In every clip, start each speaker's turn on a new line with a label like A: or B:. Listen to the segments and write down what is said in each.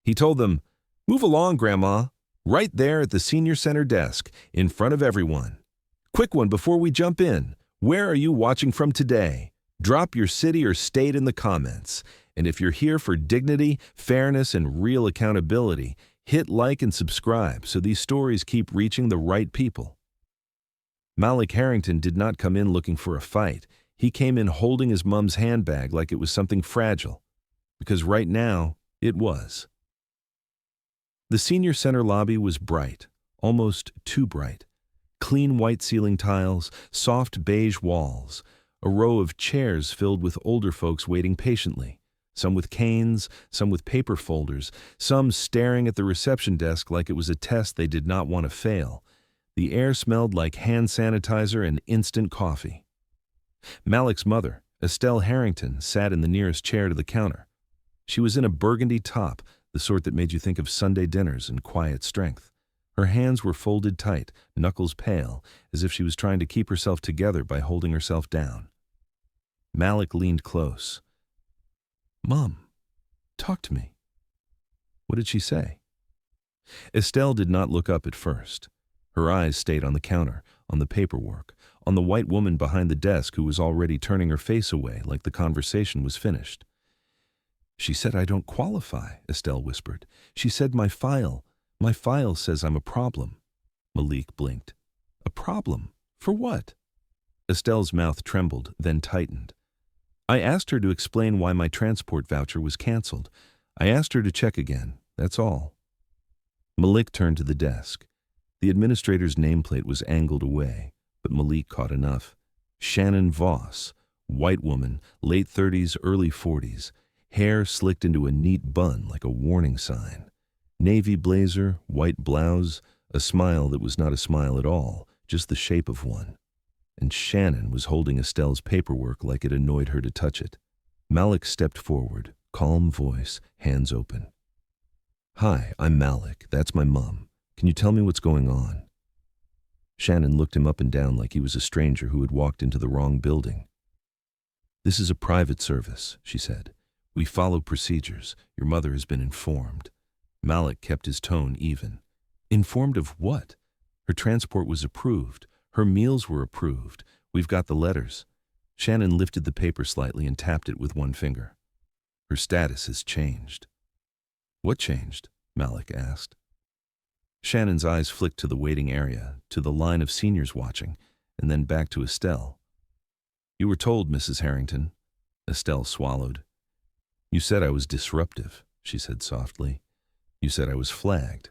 A: He told them, "Move along, Grandma, right there at the senior center desk, in front of everyone. Quick one before we jump in. Where are you watching from today? Drop your city or state in the comments. And if you're here for dignity, fairness, and real accountability, hit like and subscribe so these stories keep reaching the right people." Malik Harrington did not come in looking for a fight. He came in holding his mom's handbag like it was something fragile. Because right now, it was. The senior center lobby was bright, almost too bright. Clean white ceiling tiles, soft beige walls, a row of chairs filled with older folks waiting patiently, some with canes, some with paper folders, some staring at the reception desk like it was a test they did not want to fail. The air smelled like hand sanitizer and instant coffee. Malik's mother, Estelle Harrington, sat in the nearest chair to the counter. She was in a burgundy top, the sort that made you think of Sunday dinners and quiet strength. Her hands were folded tight, knuckles pale, as if she was trying to keep herself together by holding herself down. Malik leaned close. "Mom, talk to me." What did she say? Estelle did not look up at first. Her eyes stayed on the counter, on the paperwork, on the white woman behind the desk who was already turning her face away like the conversation was finished. "She said I don't qualify," Estelle whispered. "She said my file says I'm a problem." Malik blinked. "A problem? For what?" Estelle's mouth trembled, then tightened. "I asked her to explain why my transport voucher was canceled. I asked her to check again, that's all." Malik turned to the desk. The administrator's nameplate was angled away, but Malik caught enough. Shannon Voss, white woman, late 30s, early 40s, hair slicked into a neat bun like a warning sign. Navy blazer, white blouse, a smile that was not a smile at all, just the shape of one. And Shannon was holding Estelle's paperwork like it annoyed her to touch it. Malik stepped forward, calm voice, hands open. "Hi, I'm Malik. That's my mom. Can you tell me what's going on?" Shannon looked him up and down like he was a stranger who had walked into the wrong building. "This is a private service," she said. "We follow procedures. Your mother has been informed." Malik kept his tone even. "Informed of what? Her transport was approved. Her meals were approved. We've got the letters." Shannon lifted the paper slightly and tapped it with one finger. "Her status has changed." "What changed?" Malik asked. Shannon's eyes flicked to the waiting area, to the line of seniors watching, and then back to Estelle. "You were told, Mrs. Harrington." Estelle swallowed. "You said I was disruptive," she said softly. "You said I was flagged."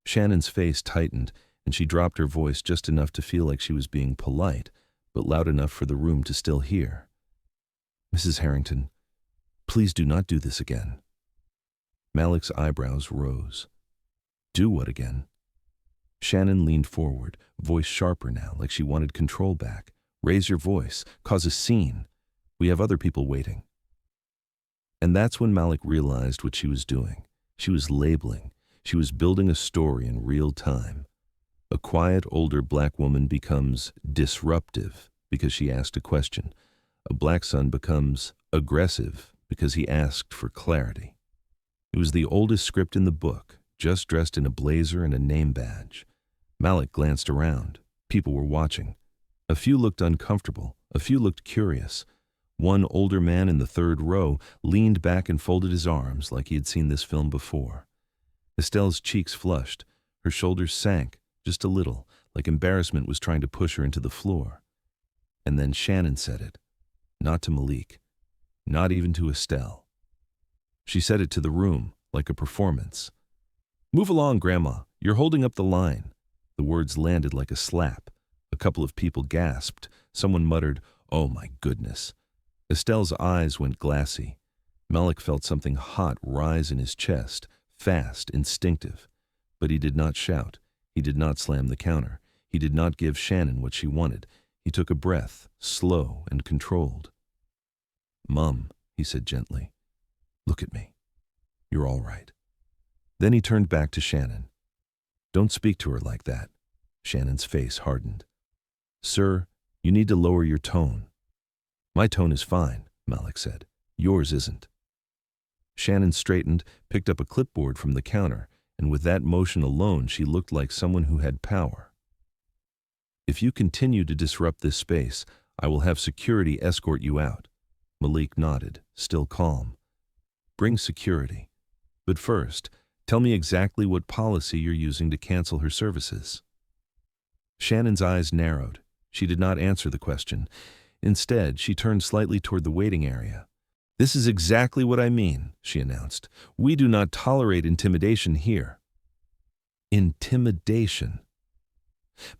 A: Shannon's face tightened, and she dropped her voice just enough to feel like she was being polite, but loud enough for the room to still hear. "Mrs. Harrington, please do not do this again." Malik's eyebrows rose. "Do what again?" Shannon leaned forward, voice sharper now, like she wanted control back. "Raise your voice, cause a scene. We have other people waiting." And that's when Malik realized what she was doing. She was labeling. She was building a story in real time. A quiet, older black woman becomes disruptive because she asked a question. A black son becomes aggressive because he asked for clarity. It was the oldest script in the book, just dressed in a blazer and a name badge. Malik glanced around. People were watching. A few looked uncomfortable. A few looked curious. One older man in the third row leaned back and folded his arms like he had seen this film before. Estelle's cheeks flushed. Her shoulders sank, just a little, like embarrassment was trying to push her into the floor. And then Shannon said it. Not to Malik. Not even to Estelle. She said it to the room, like a performance. "Move along, Grandma. You're holding up the line." The words landed like a slap. A couple of people gasped. Someone muttered, "Oh my goodness." Estelle's eyes went glassy. Malik felt something hot rise in his chest, fast, instinctive. But he did not shout. He did not slam the counter. He did not give Shannon what she wanted. He took a breath, slow and controlled. "Mom," he said gently, "look at me. You're all right." Then he turned back to Shannon. "Don't speak to her like that." Shannon's face hardened. "Sir, you need to lower your tone." "My tone is fine," Malik said. "Yours isn't." Shannon straightened, picked up a clipboard from the counter, and with that motion alone she looked like someone who had power. "If you continue to disrupt this space, I will have security escort you out." Malik nodded, still calm. "Bring security. But first, tell me exactly what policy you're using to cancel her services." Shannon's eyes narrowed. She did not answer the question. Instead, she turned slightly toward the waiting area. "This is exactly what I mean," she announced. "We do not tolerate intimidation here." Intimidation.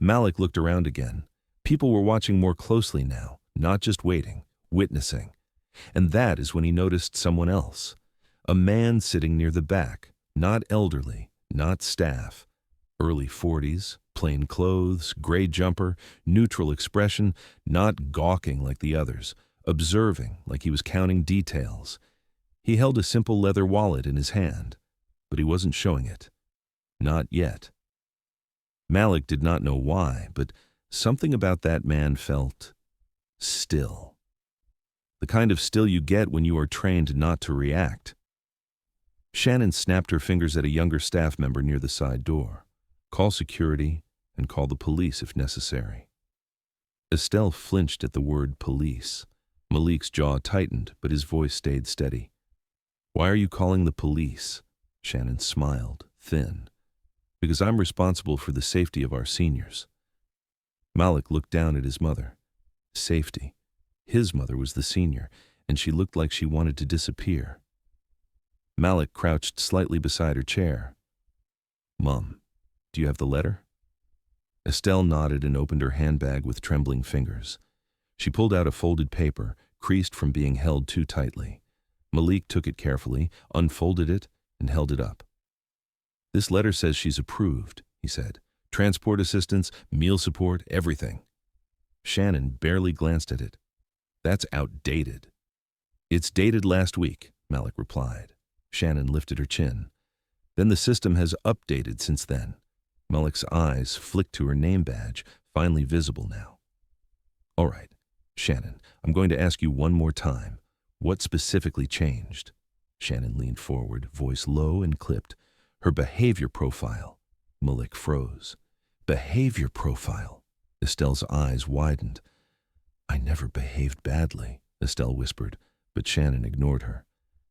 A: Malik looked around again. People were watching more closely now, not just waiting, witnessing. And that is when he noticed someone else. A man sitting near the back, not elderly, not staff. Early 40s, plain clothes, gray jumper, neutral expression, not gawking like the others, observing like he was counting details. He held a simple leather wallet in his hand, but he wasn't showing it. Not yet. Malik did not know why, but something about that man felt still. The kind of still you get when you are trained not to react. Shannon snapped her fingers at a younger staff member near the side door. "Call security and call the police if necessary." Estelle flinched at the word police. Malik's jaw tightened, but his voice stayed steady. "Why are you calling the police?" Shannon smiled, thin. "Because I'm responsible for the safety of our seniors." Malik looked down at his mother. Safety. His mother was the senior, and she looked like she wanted to disappear. Malik crouched slightly beside her chair. "Mom, do you have the letter?" Estelle nodded and opened her handbag with trembling fingers. She pulled out a folded paper, creased from being held too tightly. Malik took it carefully, unfolded it, and held it up. "This letter says she's approved," he said. "Transport assistance, meal support, everything." Shannon barely glanced at it. "That's outdated." "It's dated last week," Malik replied. Shannon lifted her chin. "Then the system has updated since then." Malik's eyes flicked to her name badge, finally visible now. "All right, Shannon, I'm going to ask you one more time. What specifically changed?" Shannon leaned forward, voice low and clipped. "Her behavior profile." Malik froze. "Behavior profile?" Estelle's eyes widened. "I never behaved badly," Estelle whispered, but Shannon ignored her.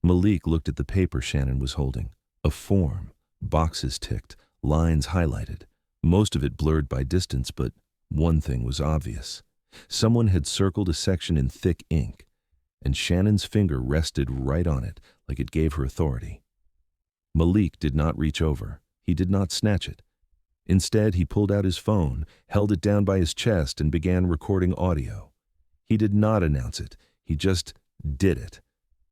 A: Malik looked at the paper Shannon was holding. A form, boxes ticked, lines highlighted, most of it blurred by distance, but one thing was obvious. Someone had circled a section in thick ink, and Shannon's finger rested right on it like it gave her authority. Malik did not reach over. He did not snatch it. Instead, he pulled out his phone, held it down by his chest, and began recording audio. He did not announce it. He just did it.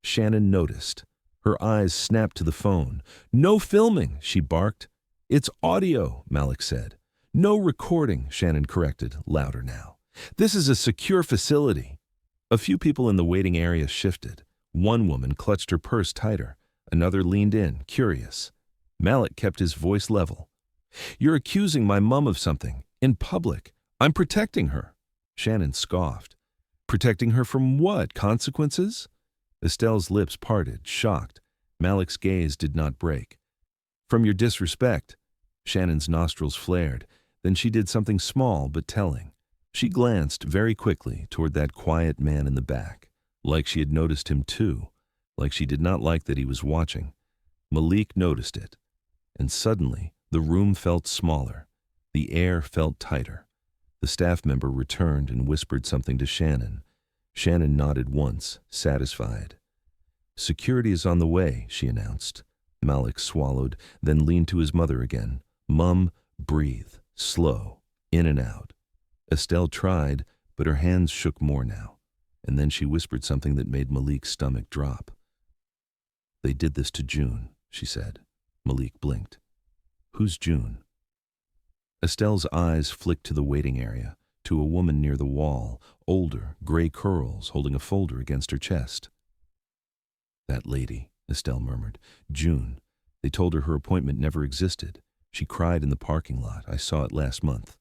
A: Shannon noticed. Her eyes snapped to the phone. "No filming," she barked. "It's audio," Malik said. "No recording," Shannon corrected, louder now. "This is a secure facility." A few people in the waiting area shifted. One woman clutched her purse tighter. Another leaned in, curious. Malik kept his voice level. "You're accusing my mom of something, in public. I'm protecting her." Shannon scoffed. "Protecting her from what? Consequences?" Estelle's lips parted, shocked. Malik's gaze did not break. "From your disrespect." Shannon's nostrils flared. Then she did something small but telling. She glanced very quickly toward that quiet man in the back, like she had noticed him too, like she did not like that he was watching. Malik noticed it, and suddenly the room felt smaller. The air felt tighter. The staff member returned and whispered something to Shannon. Shannon nodded once, satisfied. "Security is on the way," she announced. Malik swallowed, then leaned to his mother again. "Mum, breathe, slow, in and out." Estelle tried, but her hands shook more now, and then she whispered something that made Malik's stomach drop. "They did this to June," she said. Malik blinked. "Who's June?" Estelle's eyes flicked to the waiting area, to a woman near the wall, older, gray curls, holding a folder against her chest. "That lady," Estelle murmured. "June. They told her appointment never existed. She cried in the parking lot. I saw it last month."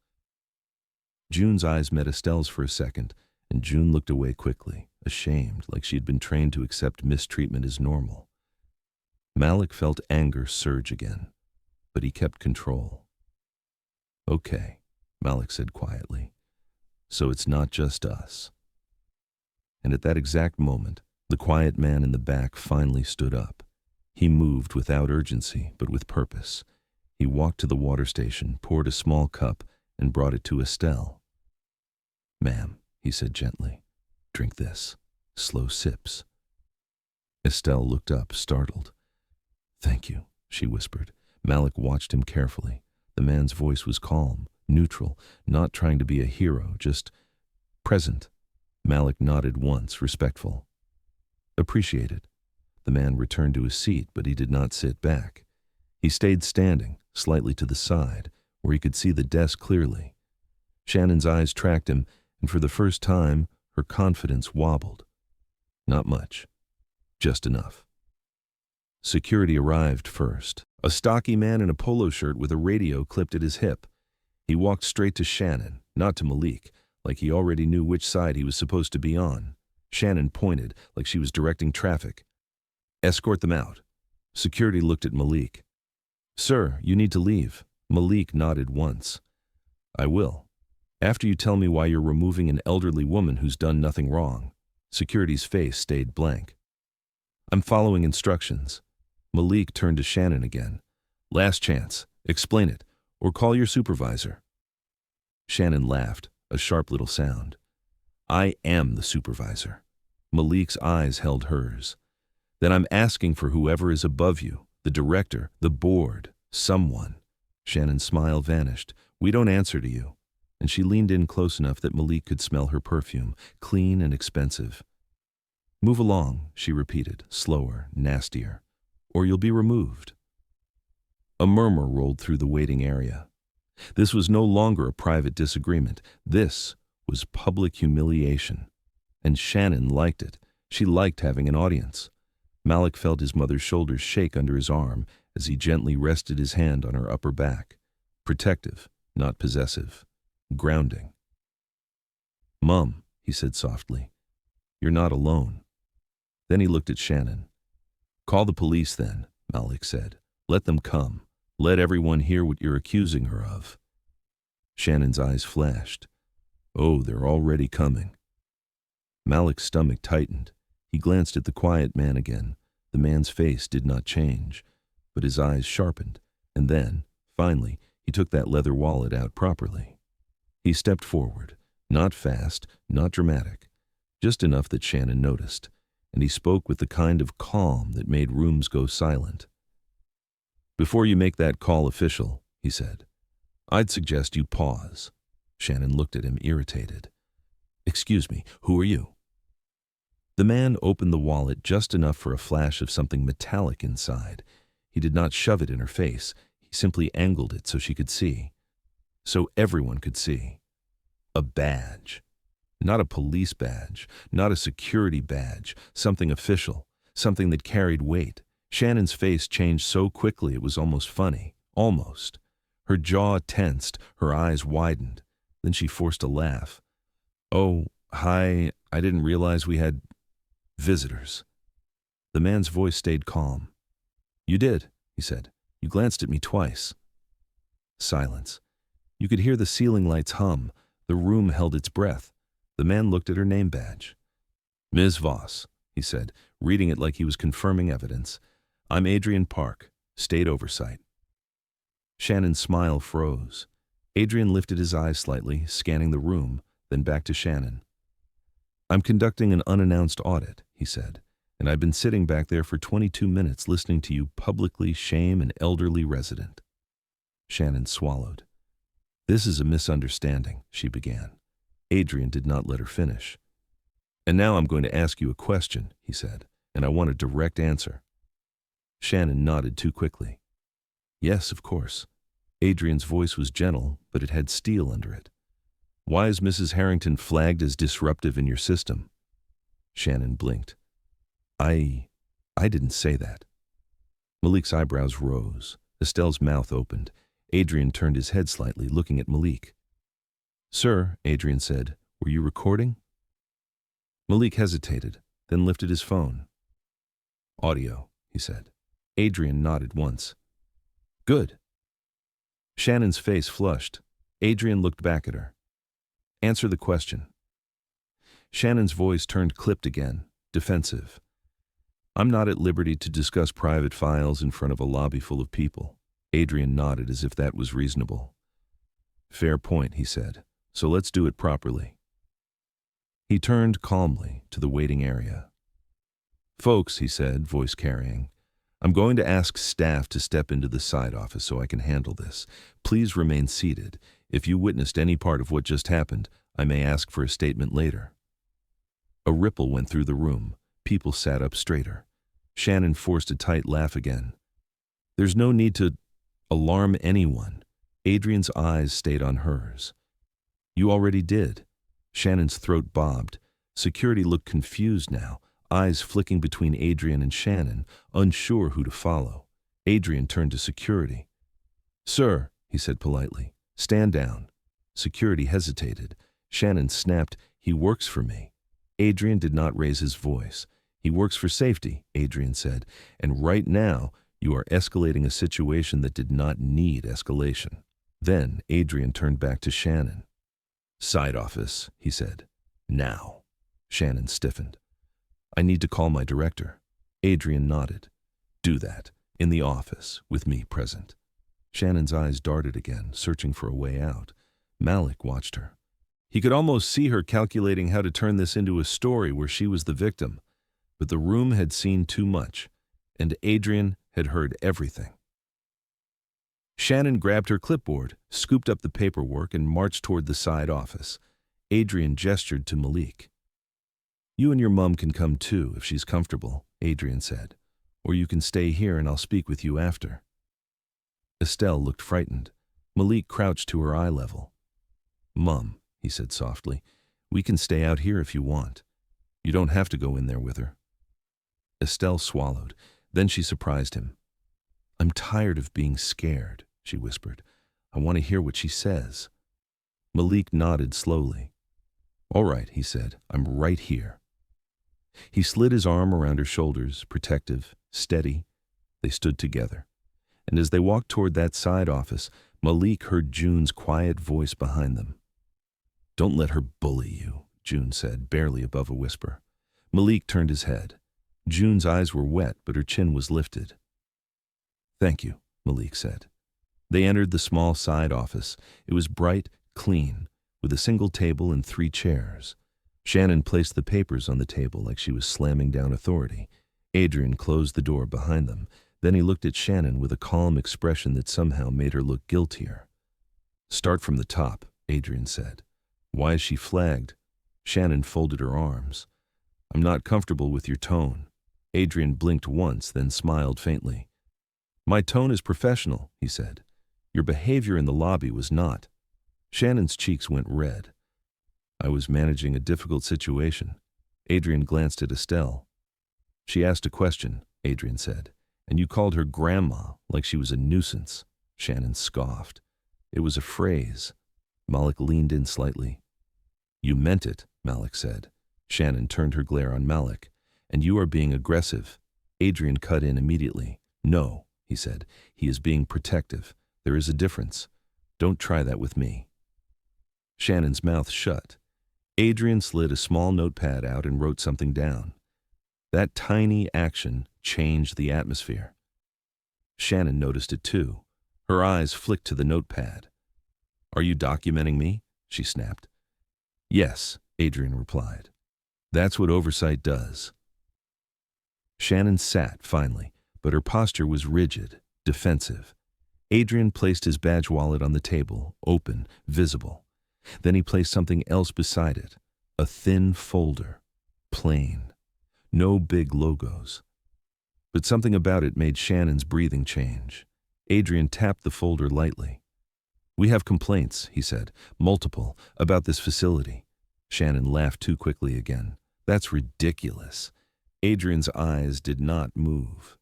A: June's eyes met Estelle's for a second, and June looked away quickly, ashamed, like she had been trained to accept mistreatment as normal. Malik felt anger surge again, but he kept control. "Okay," Malik said quietly. "So it's not just us." And at that exact moment, the quiet man in the back finally stood up. He moved without urgency, but with purpose. He walked to the water station, poured a small cup, and brought it to Estelle. "Ma'am," he said gently, "drink this. Slow sips." Estelle looked up, startled. "Thank you," she whispered. Malik watched him carefully. The man's voice was calm, neutral, not trying to be a hero, just present. Malik nodded once, respectful. "Appreciated." The man returned to his seat, but he did not sit back. He stayed standing, slightly to the side, where he could see the desk clearly. Shannon's eyes tracked him, and for the first time, her confidence wobbled. Not much. Just enough. Security arrived first. A stocky man in a polo shirt with a radio clipped at his hip. He walked straight to Shannon, not to Malik, like he already knew which side he was supposed to be on. Shannon pointed, like she was directing traffic. "Escort them out." Security looked at Malik. "Sir, you need to leave." Malik nodded once. "I will. After you tell me why you're removing an elderly woman who's done nothing wrong." Security's face stayed blank. "I'm following instructions." Malik turned to Shannon again. "Last chance. Explain it, or call your supervisor." Shannon laughed, a sharp little sound. "I am the supervisor." Malik's eyes held hers. "Then I'm asking for whoever is above you, the director, the board, someone." Shannon's smile vanished. "We don't answer to you." And she leaned in close enough that Malik could smell her perfume, clean and expensive. "Move along," she repeated, slower, nastier, "or you'll be removed." A murmur rolled through the waiting area. This was no longer a private disagreement. This was public humiliation. And Shannon liked it. She liked having an audience. Malik felt his mother's shoulders shake under his arm as he gently rested his hand on her upper back. Protective, not possessive. Grounding. "Mom," he said softly, "you're not alone." Then he looked at Shannon. "Call the police then," Malik said. "Let them come. Let everyone hear what you're accusing her of." Shannon's eyes flashed. "Oh, they're already coming." Malik's stomach tightened. He glanced at the quiet man again. The man's face did not change, but his eyes sharpened, and then, finally, he took that leather wallet out properly. He stepped forward, not fast, not dramatic, just enough that Shannon noticed, and he spoke with the kind of calm that made rooms go silent. "Before you make that call official," he said, "I'd suggest you pause." Shannon looked at him, irritated. "Excuse me, who are you?" The man opened the wallet just enough for a flash of something metallic inside. He did not shove it in her face. He simply angled it so she could see. So everyone could see. A badge. Not a police badge, not a security badge, something official, something that carried weight. Shannon's face changed so quickly it was almost funny. Almost. Her jaw tensed, her eyes widened. Then she forced a laugh. "Oh, hi, I didn't realize we had visitors." The man's voice stayed calm. "You did," he said. "You glanced at me twice." Silence. You could hear the ceiling lights hum. The room held its breath. The man looked at her name badge. "Ms. Voss," he said, reading it like he was confirming evidence. "I'm Adrian Park, State Oversight." Shannon's smile froze. Adrian lifted his eyes slightly, scanning the room, then back to Shannon. "I'm conducting an unannounced audit," he said, "and I've been sitting back there for 22 minutes listening to you publicly shame an elderly resident." Shannon swallowed. "This is a misunderstanding," she began. Adrian did not let her finish. "And now I'm going to ask you a question," he said, "and I want a direct answer." Shannon nodded too quickly. "Yes, of course." Adrian's voice was gentle, but it had steel under it. "Why is Mrs. Harrington flagged as disruptive in your system?" Shannon blinked. I didn't say that." Malik's eyebrows rose. Estelle's mouth opened. Adrian turned his head slightly, looking at Malik. "Sir," Adrian said, "were you recording?" Malik hesitated, then lifted his phone. "Audio," he said. Adrian nodded once. Good. Shannon's face flushed. Adrian looked back at her. Answer the question. Shannon's voice turned clipped again, defensive. I'm not at liberty to discuss private files in front of a lobby full of people. Adrian nodded as if that was reasonable. Fair point, he said. So let's do it properly. He turned calmly to the waiting area. Folks, he said, voice carrying, I'm going to ask staff to step into the side office so I can handle this. Please remain seated. If you witnessed any part of what just happened, I may ask for a statement later. A ripple went through the room. People sat up straighter. Shannon forced a tight laugh again. There's no need to alarm anyone. Adrian's eyes stayed on hers. You already did. Shannon's throat bobbed. Security looked confused now, eyes flicking between Adrian and Shannon, unsure who to follow. Adrian turned to security. Sir, he said politely, stand down. Security hesitated. Shannon snapped, he works for me. Adrian did not raise his voice. He works for safety, Adrian said, and right now you are escalating a situation that did not need escalation. Then Adrian turned back to Shannon. Side office, he said. Now. Shannon stiffened. I need to call my director. Adrian nodded. Do that, in the office, with me present. Shannon's eyes darted again, searching for a way out. Malik watched her. He could almost see her calculating how to turn this into a story where she was the victim. But the room had seen too much, and Adrian had heard everything. Shannon grabbed her clipboard, scooped up the paperwork, and marched toward the side office. Adrian gestured to Malik. You and your mom can come too, if she's comfortable, Adrian said. Or you can stay here and I'll speak with you after. Estelle looked frightened. Malik crouched to her eye level. Mom, he said softly, we can stay out here if you want. You don't have to go in there with her. Estelle swallowed. Then she surprised him. I'm tired of being scared, she whispered. I want to hear what she says. Malik nodded slowly. All right, he said, I'm right here. He slid his arm around her shoulders, protective, steady. They stood together. And as they walked toward that side office, Malik heard June's quiet voice behind them. Don't let her bully you, June said, barely above a whisper. Malik turned his head. June's eyes were wet, but her chin was lifted. Thank you, Malik said. They entered the small side office. It was bright, clean, with a single table and 3 chairs. Shannon placed the papers on the table like she was slamming down authority. Adrian closed the door behind them. Then he looked at Shannon with a calm expression that somehow made her look guiltier. Start from the top, Adrian said. Why is she flagged? Shannon folded her arms. I'm not comfortable with your tone. Adrian blinked once, then smiled faintly. My tone is professional, he said. Your behavior in the lobby was not. Shannon's cheeks went red. I was managing a difficult situation. Adrian glanced at Estelle. She asked a question, Adrian said, and you called her grandma like she was a nuisance. Shannon scoffed. It was a phrase. Malik leaned in slightly. You meant it, Malik said. Shannon turned her glare on Malik. And you are being aggressive. Adrian cut in immediately. No, he said. He is being protective. There is a difference. Don't try that with me. Shannon's mouth shut. Adrian slid a small notepad out and wrote something down. That tiny action changed the atmosphere. Shannon noticed it too. Her eyes flicked to the notepad. Are you documenting me? She snapped. Yes, Adrian replied. That's what oversight does. Shannon sat, finally, but her posture was rigid, defensive. Adrian placed his badge wallet on the table, open, visible. Then he placed something else beside it, a thin folder, plain, no big logos. But something about it made Shannon's breathing change. Adrian tapped the folder lightly. We have complaints, he said, multiple, about this facility. Shannon laughed too quickly again. That's ridiculous. Adrian's eyes did not move.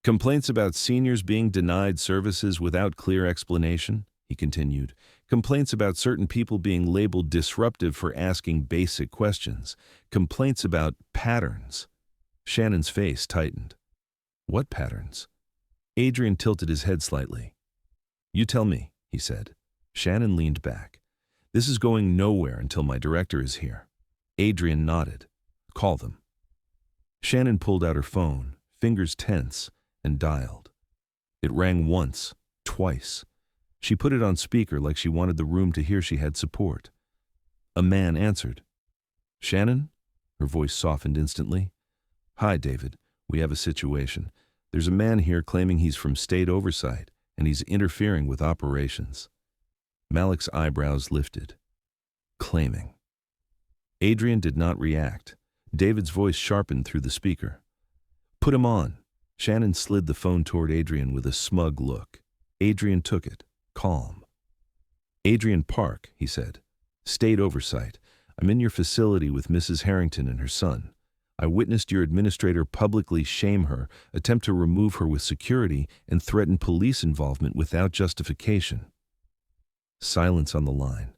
A: Complaints about seniors being denied services without clear explanation, he continued. Complaints about certain people being labeled disruptive for asking basic questions. Complaints about patterns. Shannon's face tightened. What patterns? Adrian tilted his head slightly. You tell me, he said. Shannon leaned back. This is going nowhere until my director is here. Adrian nodded. Call them. Shannon pulled out her phone, fingers tense, and dialed. It rang once, twice. She put it on speaker like she wanted the room to hear she had support. A man answered. Shannon? Her voice softened instantly. Hi, David. We have a situation. There's a man here claiming he's from state oversight, and he's interfering with operations. Malik's eyebrows lifted. Claiming. Adrian did not react. David's voice sharpened through the speaker. Put him on. Shannon slid the phone toward Adrian with a smug look. Adrian took it, calm. Adrian Park, he said. State oversight. I'm in your facility with Mrs. Harrington and her son. I witnessed your administrator publicly shame her, attempt to remove her with security, and threaten police involvement without justification. Silence on the line.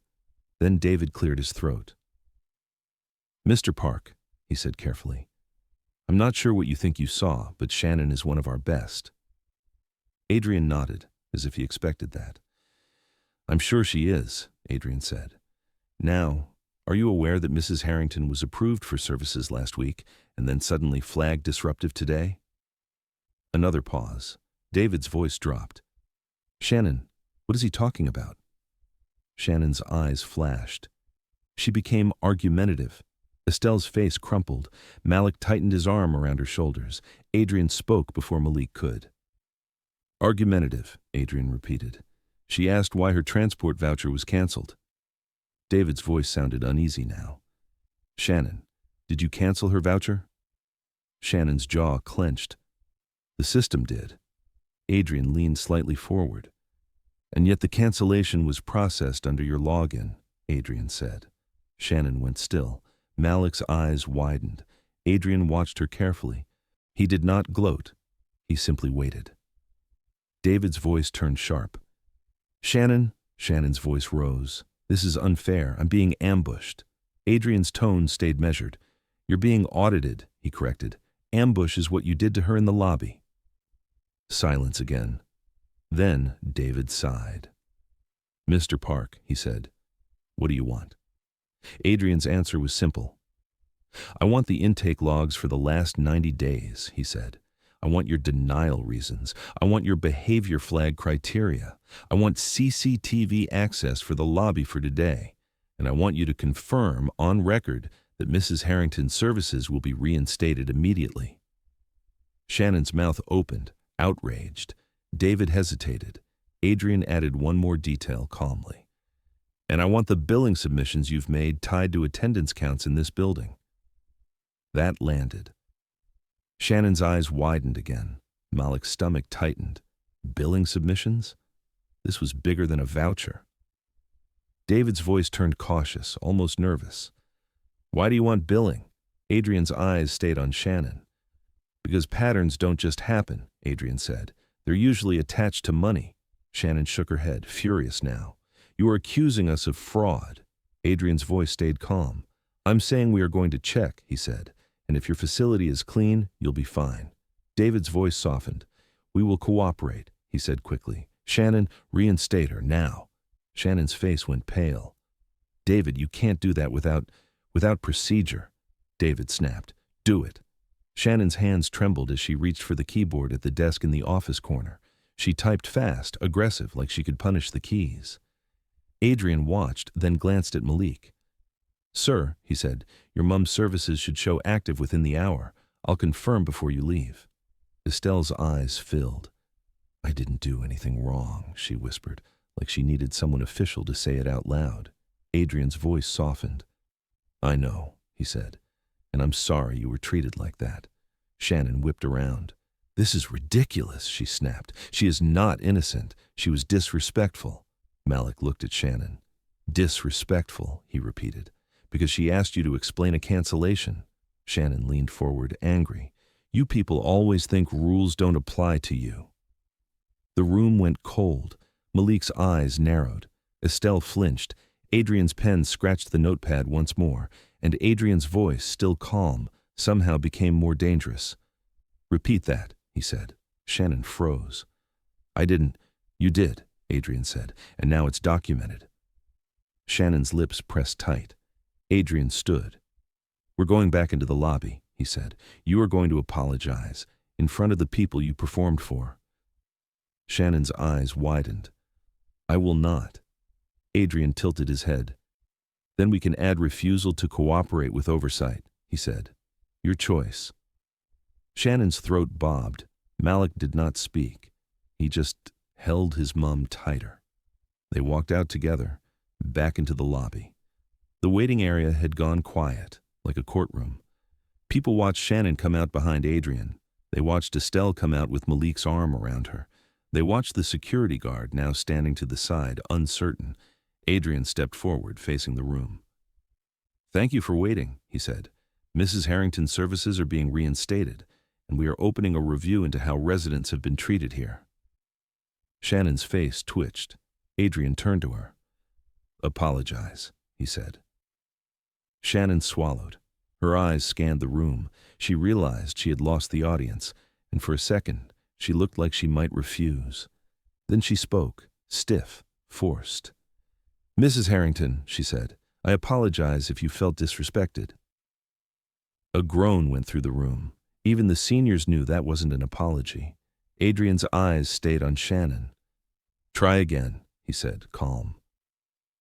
A: Then David cleared his throat. Mr. Park, he said carefully, I'm not sure what you think you saw, but Shannon is one of our best. Adrian nodded, as if he expected that. I'm sure she is, Adrian said. Now, are you aware that Mrs. Harrington was approved for services last week and then suddenly flagged disruptive today? Another pause. David's voice dropped. Shannon, what is he talking about? Shannon's eyes flashed. She became argumentative. Estelle's face crumpled. Malik tightened his arm around her shoulders. Adrian spoke before Malik could. Argumentative, Adrian repeated. She asked why her transport voucher was canceled. David's voice sounded uneasy now. Shannon, did you cancel her voucher? Shannon's jaw clenched. The system did. Adrian leaned slightly forward. And yet the cancellation was processed under your login, Adrian said. Shannon went still. Malik's eyes widened. Adrian watched her carefully. He did not gloat. He simply waited. David's voice turned sharp. Shannon, Shannon's voice rose. This is unfair. I'm being ambushed. Adrian's tone stayed measured. You're being audited, he corrected. Ambush is what you did to her in the lobby. Silence again. Then David sighed. Mr. Park, he said, what do you want? Adrian's answer was simple. I want the intake logs for the last 90 days, he said. I want your denial reasons. I want your behavior flag criteria. I want CCTV access for the lobby for today. And I want you to confirm on record that Mrs. Harrington's services will be reinstated immediately. Shannon's mouth opened, outraged. David hesitated. Adrian added one more detail calmly. And I want the billing submissions you've made tied to attendance counts in this building. That landed. Shannon's eyes widened again. Malik's stomach tightened. Billing submissions? This was bigger than a voucher. David's voice turned cautious, almost nervous. Why do you want billing? Adrian's eyes stayed on Shannon. Because patterns don't just happen, Adrian said. They're usually attached to money. Shannon shook her head, furious now. You are accusing us of fraud. Adrian's voice stayed calm. I'm saying we are going to check, he said. And if your facility is clean, you'll be fine. David's voice softened. We will cooperate, he said quickly. Shannon, reinstate her now. Shannon's face went pale. David, you can't do that without procedure. David snapped. Do it. Shannon's hands trembled as she reached for the keyboard at the desk in the office corner. She typed fast, aggressive, like she could punish the keys. Adrian watched, then glanced at Malik. Sir, he said, your mom's services should show active within the hour. I'll confirm before you leave. Estelle's eyes filled. I didn't do anything wrong, she whispered, like she needed someone official to say it out loud. Adrian's voice softened. I know, he said, and I'm sorry you were treated like that. Shannon whipped around. This is ridiculous, she snapped. She is not innocent. She was disrespectful. Malik looked at Shannon. Disrespectful, he repeated. Because she asked you to explain a cancellation. Shannon leaned forward, angry. You people always think rules don't apply to you. The room went cold. Malik's eyes narrowed. Estelle flinched. Adrian's pen scratched the notepad once more, and Adrian's voice, still calm, somehow became more dangerous. Repeat that, he said. Shannon froze. I didn't. You did, Adrian said, and now it's documented. Shannon's lips pressed tight. Adrian stood. We're going back into the lobby, he said. You are going to apologize, in front of the people you performed for. Shannon's eyes widened. I will not. Adrian tilted his head. Then we can add refusal to cooperate with oversight, he said. Your choice. Shannon's throat bobbed. Malik did not speak. He just held his mum tighter. They walked out together, back into the lobby. The waiting area had gone quiet, like a courtroom. People watched Shannon come out behind Adrian. They watched Estelle come out with Malik's arm around her. They watched the security guard now standing to the side, uncertain. Adrian stepped forward, facing the room. Thank you for waiting, he said. Mrs. Harrington's services are being reinstated, and we are opening a review into how residents have been treated here. Shannon's face twitched. Adrian turned to her. Apologize, he said. Shannon swallowed. Her eyes scanned the room. She realized she had lost the audience, and for a second, she looked like she might refuse. Then she spoke, stiff, forced. Mrs. Harrington, she said, I apologize if you felt disrespected. A groan went through the room. Even the seniors knew that wasn't an apology. Adrian's eyes stayed on Shannon. Try again, he said, calm.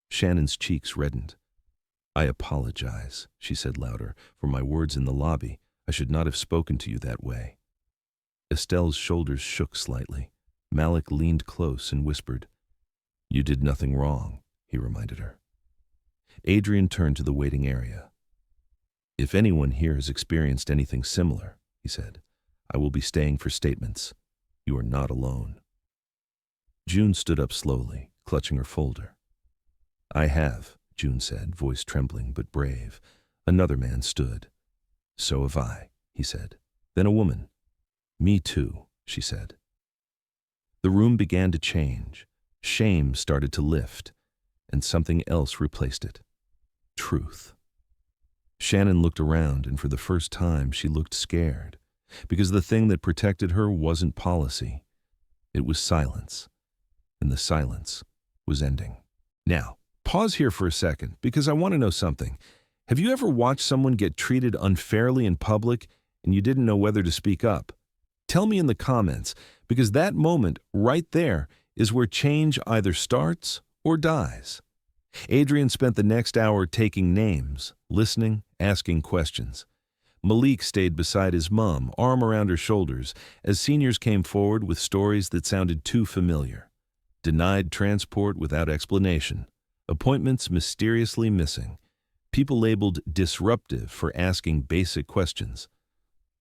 A: Shannon's cheeks reddened. I apologize, she said louder, for my words in the lobby. I should not have spoken to you that way. Estelle's shoulders shook slightly. Malik leaned close and whispered. You did nothing wrong, he reminded her. Adrian turned to the waiting area. If anyone here has experienced anything similar, he said, I will be staying for statements. You are not alone. June stood up slowly, clutching her folder. I have, June said, voice trembling but brave. Another man stood. So have I, he said. Then a woman. Me too, she said. The room began to change. Shame started to lift, and something else replaced it. Truth. Shannon looked around, and for the first time she looked scared, because the thing that protected her wasn't policy. It was silence, and the silence was ending. Now, pause here for a second, because I want to know something. Have you ever watched someone get treated unfairly in public, and you didn't know whether to speak up? Tell me in the comments, because that moment right there is where change either starts or dies. Adrian spent the next hour taking names, listening, asking questions. Malik stayed beside his mom, arm around her shoulders, as seniors came forward with stories that sounded too familiar. Denied transport without explanation. Appointments mysteriously missing. People labeled disruptive for asking basic questions.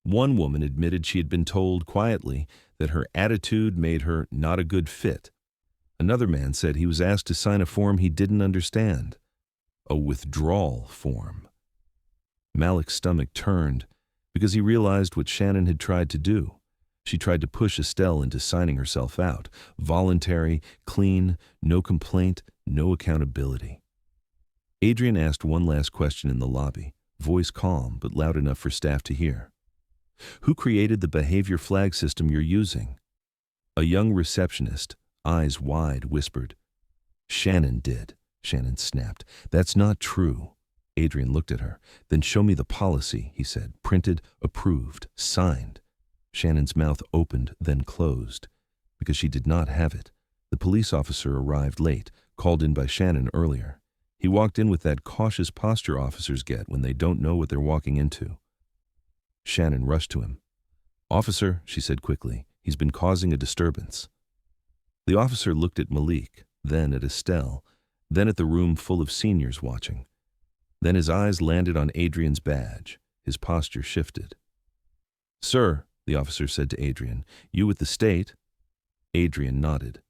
A: One woman admitted she had been told quietly that her attitude made her not a good fit. Another man said he was asked to sign a form he didn't understand. A withdrawal form. Malik's stomach turned because he realized what Shannon had tried to do. She tried to push Estelle into signing herself out. Voluntary, clean, no complaint, no accountability. Adrian asked one last question in the lobby, voice calm but loud enough for staff to hear. Who created the behavior flag system you're using? A young receptionist, eyes wide, whispered. Shannon did, Shannon snapped. That's not true. Adrian looked at her. Then show me the policy, he said. Printed, approved, signed. Shannon's mouth opened, then closed. Because she did not have it. The police officer arrived late, called in by Shannon earlier. He walked in with that cautious posture officers get when they don't know what they're walking into. Shannon rushed to him. Officer, she said quickly, he's been causing a disturbance. The officer looked at Malik, then at Estelle, then at the room full of seniors watching. Then his eyes landed on Adrian's badge. His posture shifted. Sir, the officer said to Adrian, you with the state? Adrian nodded.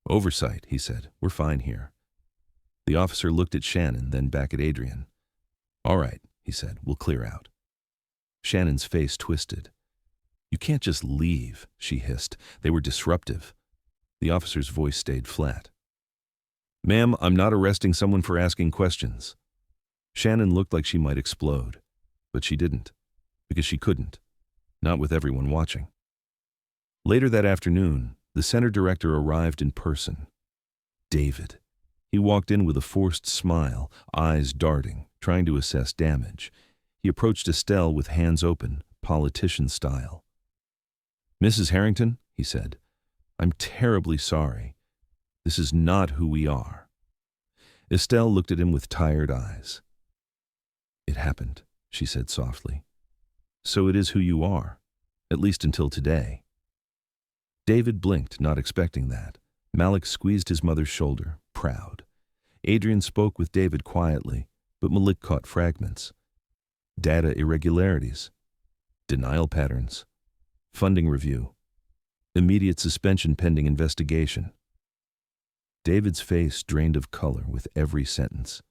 A: Oversight, he said. We're fine here. The officer looked at Shannon, then back at Adrian. All right, he said. We'll clear out. Shannon's face twisted. You can't just leave, she hissed. They were disruptive. The officer's voice stayed flat. Ma'am, I'm not arresting someone for asking questions. Shannon looked like she might explode, but she didn't, because she couldn't, not with everyone watching. Later that afternoon, the center director arrived in person. David. He walked in with a forced smile, eyes darting, trying to assess damage. He approached Estelle with hands open, politician style. "Mrs. Harrington," he said, "I'm terribly sorry. This is not who we are." Estelle looked at him with tired eyes. "It happened," she said softly. "So it is who you are, at least until today." David blinked, not expecting that. Malik squeezed his mother's shoulder, proud. Adrian spoke with David quietly, but Malik caught fragments. Data irregularities, denial patterns, funding review, immediate suspension pending investigation. David's face drained of color with every sentence.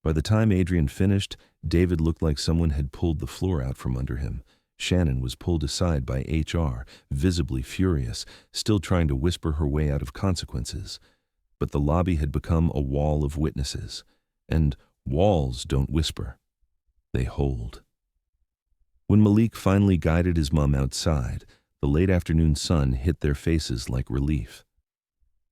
A: By the time Adrian finished, David looked like someone had pulled the floor out from under him. Shannon was pulled aside by HR, visibly furious, still trying to whisper her way out of consequences. But the lobby had become a wall of witnesses, and walls don't whisper. They hold. When Malik finally guided his mom outside, the late afternoon sun hit their faces like relief.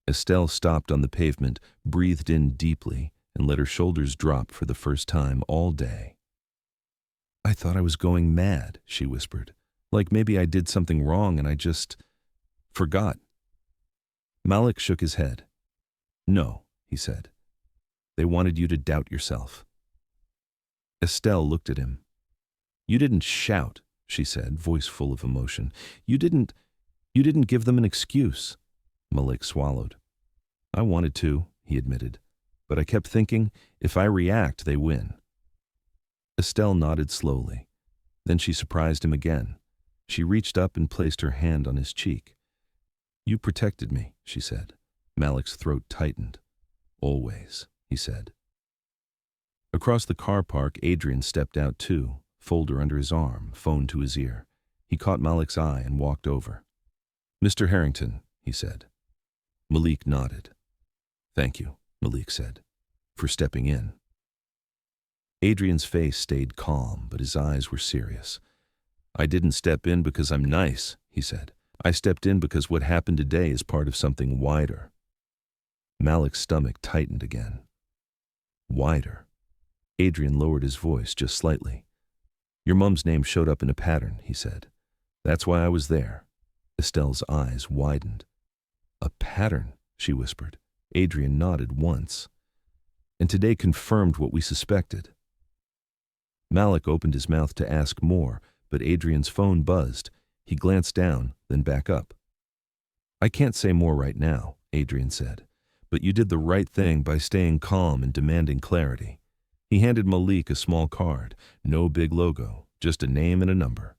A: Estelle stopped on the pavement, breathed in deeply, and let her shoulders drop for the first time all day. "I thought I was going mad," she whispered. "Like maybe I did something wrong and I just forgot." Malik shook his head. "No," he said. "They wanted you to doubt yourself." Estelle looked at him. "You didn't shout," she said, voice full of emotion. You didn't give them an excuse." Malik swallowed. "I wanted to," he admitted, "but I kept thinking, if I react, they win." Estelle nodded slowly. Then she surprised him again. She reached up and placed her hand on his cheek. "You protected me," she said. Malik's throat tightened. "Always," he said. Across the car park, Adrian stepped out too, folder under his arm, phone to his ear. He caught Malik's eye and walked over. "Mr. Harrington," he said. Malik nodded. "Thank you," Malik said, "for stepping in." Adrian's face stayed calm, but his eyes were serious. "I didn't step in because I'm nice," he said. "I stepped in because what happened today is part of something wider." Malik's stomach tightened again. "Wider?" Adrian lowered his voice just slightly. "Your mum's name showed up in a pattern," he said. "That's why I was there." Estelle's eyes widened. "A pattern," she whispered. Adrian nodded once. "And today confirmed what we suspected." Malik opened his mouth to ask more, but Adrian's phone buzzed. He glanced down, then back up. "I can't say more right now," Adrian said, "but you did the right thing by staying calm and demanding clarity." He handed Malik a small card, no big logo, just a name and a number.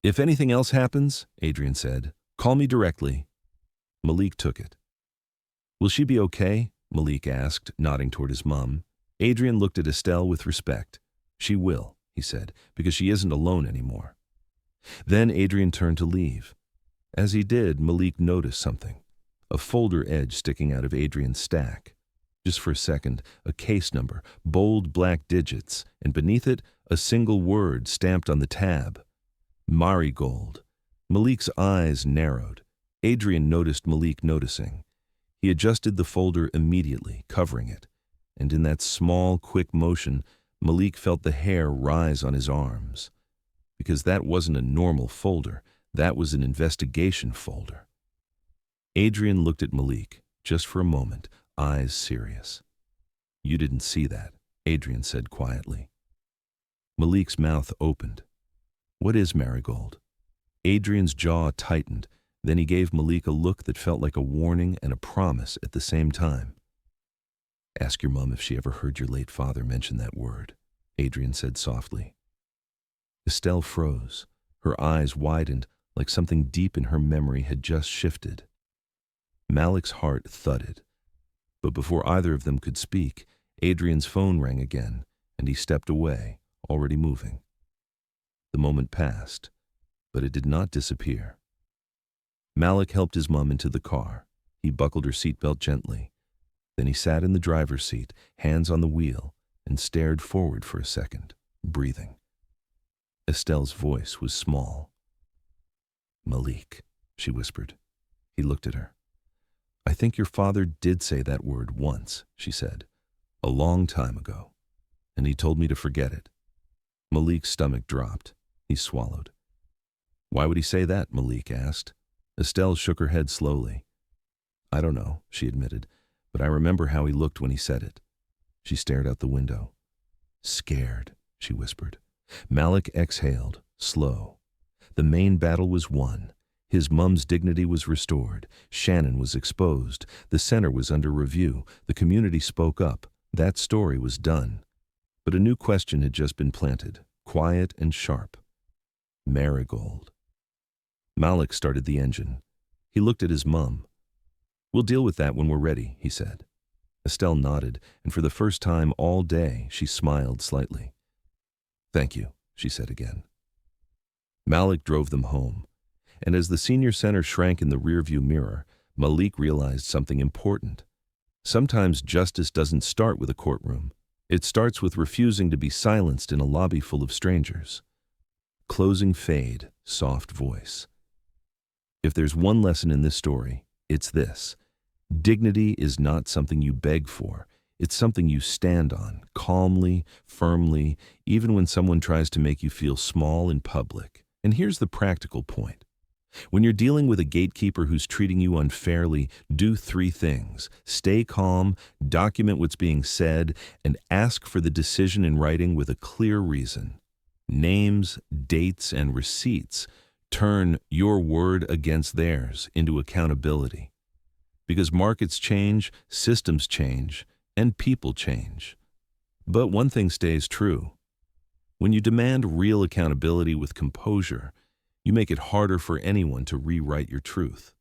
A: "If anything else happens," Adrian said, "call me directly." Malik took it. "Will she be okay?" Malik asked, nodding toward his mom. Adrian looked at Estelle with respect. "She will," he said, "because she isn't alone anymore." Then Adrian turned to leave. As he did, Malik noticed something, a folder edge sticking out of Adrian's stack. Just for a second, a case number, bold black digits, and beneath it, a single word stamped on the tab. Marigold. Malik's eyes narrowed. Adrian noticed Malik noticing. He adjusted the folder immediately, covering it. And in that small, quick motion, Malik felt the hair rise on his arms. Because that wasn't a normal folder, that was an investigation folder. Adrian looked at Malik, just for a moment, eyes serious. "You didn't see that," Adrian said quietly. Malik's mouth opened. "What is Marigold?" Adrian's jaw tightened. Then he gave Malik a look that felt like a warning and a promise at the same time. "Ask your mom if she ever heard your late father mention that word," Adrian said softly. Estelle froze. Her eyes widened like something deep in her memory had just shifted. Malik's heart thudded. But before either of them could speak, Adrian's phone rang again, and he stepped away, already moving. The moment passed, but it did not disappear. Malik helped his mom into the car. He buckled her seatbelt gently. Then he sat in the driver's seat, hands on the wheel, and stared forward for a second, breathing. Estelle's voice was small. "Malik," she whispered. He looked at her. I think your father did say that word once, she said, a long time ago, and he told me to forget it. Malik's stomach dropped. He swallowed. Why would he say that? Malik asked. Estelle shook her head slowly. I don't know, she admitted, but I remember how he looked when he said it. She stared out the window. Scared, she whispered. Malik exhaled, slow. The main battle was won. His mum's dignity was restored. Shannon was exposed. The center was under review. The community spoke up. That story was done. But a new question had just been planted, quiet and sharp. Marigold. Malik started the engine. He looked at his mum. We'll deal with that when we're ready, he said. Estelle nodded, and for the first time all day, she smiled slightly. Thank you, she said again. Malik drove them home, and as the senior center shrank in the rearview mirror, Malik realized something important. Sometimes justice doesn't start with a courtroom. It starts with refusing to be silenced in a lobby full of strangers. Closing fade, soft voice. If there's one lesson in this story, it's this. Dignity is not something you beg for. It's something you stand on, calmly, firmly, even when someone tries to make you feel small in public. And here's the practical point. When you're dealing with a gatekeeper who's treating you unfairly, do three things. Stay calm, document what's being said, and ask for the decision in writing with a clear reason. Names, dates, and receipts turn your word against theirs into accountability. Because markets change, systems change, and people change. But one thing stays true. When you demand real accountability with composure, you make it harder for anyone to rewrite your truth.